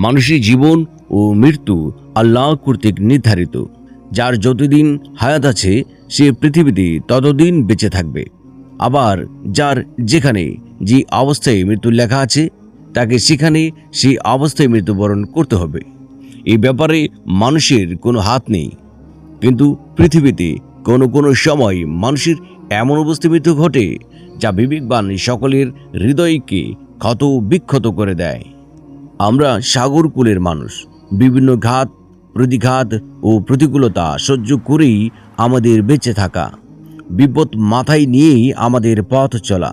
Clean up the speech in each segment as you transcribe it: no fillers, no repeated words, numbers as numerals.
মানুষের জীবন ও মৃত্যু আল্লাহ কর্তৃক নির্ধারিত। যার যতদিন হায়াত আছে সে পৃথিবীতে ততদিন বেঁচে থাকবে। আবার যার যেখানে যে অবস্থায় মৃত্যু লেখা আছে তাকে সেখানে সেই অবস্থায় মৃত্যুবরণ করতে হবে। এই ব্যাপারে মানুষের কোনো হাত নেই। কিন্তু পৃথিবীতে কোনো কোনো সময় মানুষের এমন অবস্থায় মৃত্যু ঘটে যা বিবেকবান সকলের হৃদয়কে ক্ষত বিক্ষত করে দেয়। আমরা সাগরকুলের মানুষ। বিভিন্ন ঘাত প্রতিঘাত ও প্রতিকূলতা সহ্য করেই আমাদের বেঁচে থাকা, বিপদ মাথায় নিয়েই আমাদের পথ চলা।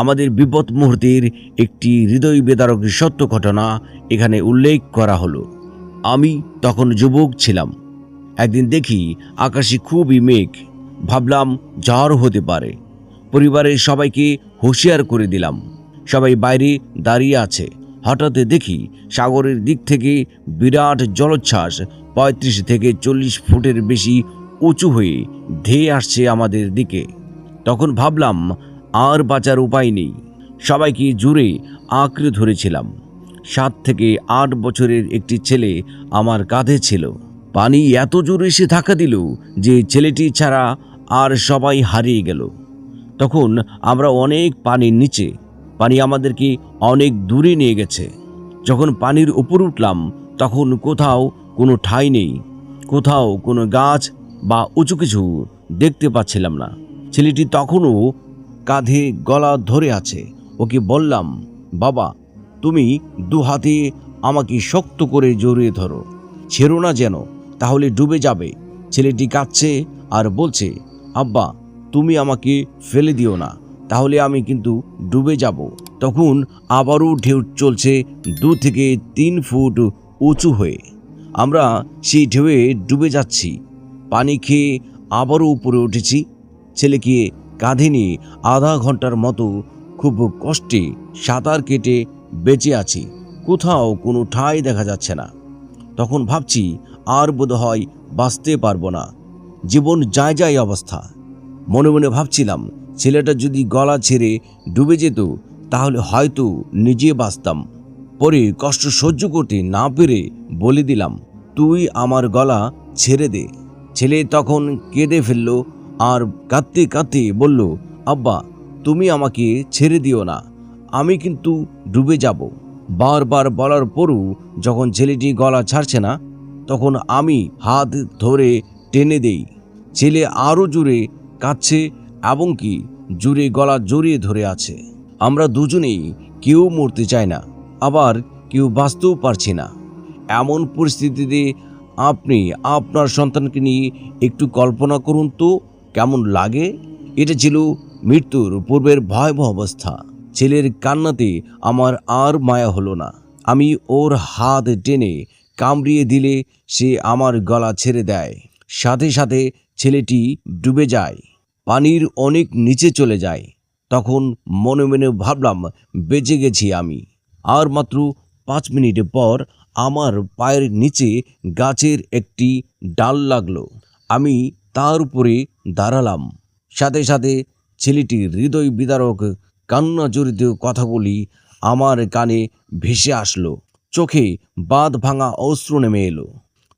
আমাদের বিপদ মুহূর্তের একটি হৃদয় বেদারক সত্য ঘটনা এখানে উল্লেখ করা হলো। আমি তখন যুবক ছিলাম। একদিন দেখি আকাশে খুবই মেঘ। ভাবলাম ঝড় হতে পারে। পরিবারের সবাইকে হুঁশিয়ার করে দিলাম। সবাই বাইরে দাঁড়িয়ে আছে। হঠাৎ দেখি সাগরের দিক থেকে বিরাট জলোচ্ছ্বাস ৩৫ থেকে ৪০ ফুটের বেশি উঁচু হয়ে ধেয়ে আসছে আমাদের দিকে। তখন ভাবলাম আর বাঁচার উপায় নেই। সবাইকে জুড়ে আঁকড়ে ধরেছিলাম। ৭ থেকে ৮ বছরের একটি ছেলে আমার কাঁধে ছিল। পানি এত জোরে এসে ধাক্কা দিল যে ছেলেটি ছাড়া আর সবাই হারিয়ে গেল। তখন আমরা অনেক পানির নিচে। পানি আমাদেরকে অনেক দূরে নিয়ে গেছে। যখন পানির উপর উঠলাম তখন কোথাও কোনো ঠাঁই নেই। কোথাও কোনো গাছ বা উঁচু কিছু দেখতে পাচ্ছিলাম না। ছেলেটি তখনও কাঁধে গলা ধরে আছে। ওকে বললাম, বাবা, তুমি দু হাতে আমাকে শক্ত করে জড়িয়ে ধরো, ছেড়ো না যেন, তাহলে ডুবে যাবে। ছেলেটি কাঁদছে আর বলছে, আব্বা, তুমি আমাকে ফেলে দিও না, তাহলে আমি কিন্তু ডুবে যাব। তখন আবারও ঢেউ চলছে 2 থেকে 3 ফুট উঁচু হয়ে। আমরা সেই ঢেউয়ে ডুবে যাচ্ছি। পানি খেয়ে আবারও উপরে উঠেছি। ছেলেকে কাঁধে নিয়ে আধা ঘন্টার মতো খুব কষ্টে সাঁতার কেটে বেঁচে আছি। কোথাও কোনো ঠাঁই দেখা যাচ্ছে না। তখন ভাবছি আর বোধহয় বাঁচতে পারবো না। জীবন যায় যায় অবস্থা। মনে মনে ভাবছিলাম, ছেলেটা যদি গলা ছেড়ে ডুবে যেত তাহলে হয়তো নিজে বাঁচতাম। পরে কষ্ট সহ্য করতে না পেরে বলে দিলাম, তুই আমার গলা ছেড়ে দে। ছেলে তখন কেঁদে ফেলল আর কাঁদতে কাঁদতে বলল, আব্বা, তুমি আমাকে ছেড়ে দিও না, আমি কিন্তু ডুবে যাব। বারবার বলার পরও যখন ছেলেটি গলা ছাড়ছে না তখন আমি হাত ধরে টেনে দেই। ছেলে আরও জোরে কাঁদছে এবং কি জোরে গলা জড়িয়ে ধরে আছে। আমরা দুজনেই কেউ মরতে চায় না, আবার কেউ বাঁচতেও পারছি না। এমন পরিস্থিতিতে আপনি আপনার সন্তানকে নিয়ে একটু কল্পনা করুন তো কেমন লাগে। এটা ছিল মৃত্যুর পূর্বের ভয়াবহ অবস্থা। ছেলের কান্নাতে আমার আর মায়া হলো না। আমি ওর হাত টেনে কামড়িয়ে দিলে সে আমার গলা ছেড়ে দেয়। সাথে সাথে ছেলেটি ডুবে যায়, পানির অনেক নিচে চলে যায়। তখন মনে মনে ভাবলাম, বেঁচে গেছি আমি। আর মাত্র 5 মিনিট পর আমার পায়ের নিচে গাছের একটি ডাল লাগলো। আমি তার উপরে দাঁড়ালাম। সাথে সাথে ছেলেটির হৃদয় বিদারক কান্না জড়িত কথাগুলি আমার কানে ভেসে আসলো। চোখে বাঁধ ভাঙা অশ্রু নেমে এলো।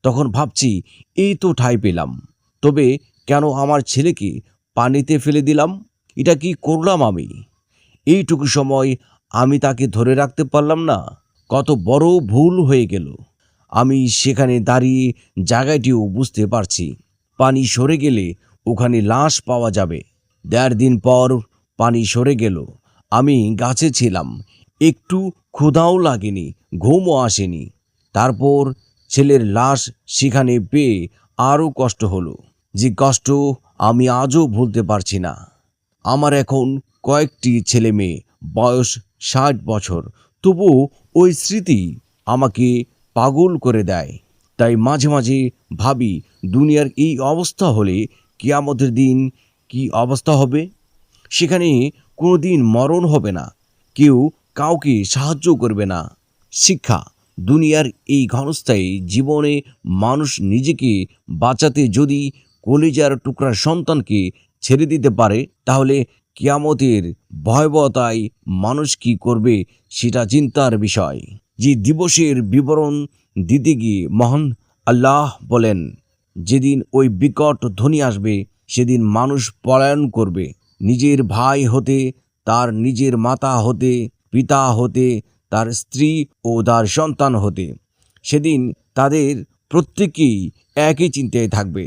তখন ভাবছি, এই তো ঠাঁই পেলাম, তবে কেন আমার ছেলেকে পানিতে ফেলে দিলাম? এটা কি করলাম আমি? এইটুকু সময় আমি তাকে ধরে রাখতে পারলাম না। কত বড় ভুল হয়ে গেল। আমি সেখানে দাঁড়িয়ে জায়গাটিও বুঝতে পারছি। পানি সরে গেলে ওখানে লাশ পাওয়া যাবে। 1.5 দিন পর পানি সরে গেল। আমি গাছে ছিলাম, একটু ক্ষুধাও লাগেনি, ঘুমও আসেনি। তারপর ছেলের লাশ সেখানে পেয়ে আরও কষ্ট হলো, যে কষ্ট আমি আজও ভুলতে পারছি না। আমার এখন কয়েকটি ছেলে মেয়ে, বয়স 60 বছর, তবুও ওই স্মৃতি আমাকে পাগল করে দেয়। তাই মাঝে মাঝে ভাবি, দুনিয়ার এই অবস্থা হলে কিয়ামতের দিন কি অবস্থা হবে। সেখানে কোনো দিন মরণ হবে না, কেউ কাউকে সাহায্য করবে না। শিক্ষা, দুনিয়ার এই ঘনস্থায়ী জীবনে মানুষ নিজেকে বাঁচাতে যদি কলিজার টুকরা সন্তানকে ছেড়ে দিতে পারে, তাহলে কিয়ামতের ভয়াবহতায় মানুষ কি করবে সেটা চিন্তার বিষয়। যে দিবসের বিবরণ দিতে গিয়ে মহান আল্লাহ বলেন, যেদিন ওই বিকট ধ্বনি আসবে সেদিন মানুষ পলায়ন করবে, নিজের ভাই হতে, তার নিজের মাতা হতে, পিতা হতে, তার স্ত্রী ও তার সন্তান হতে। সেদিন তাদের প্রত্যেকেই একই চিন্তায় থাকবে।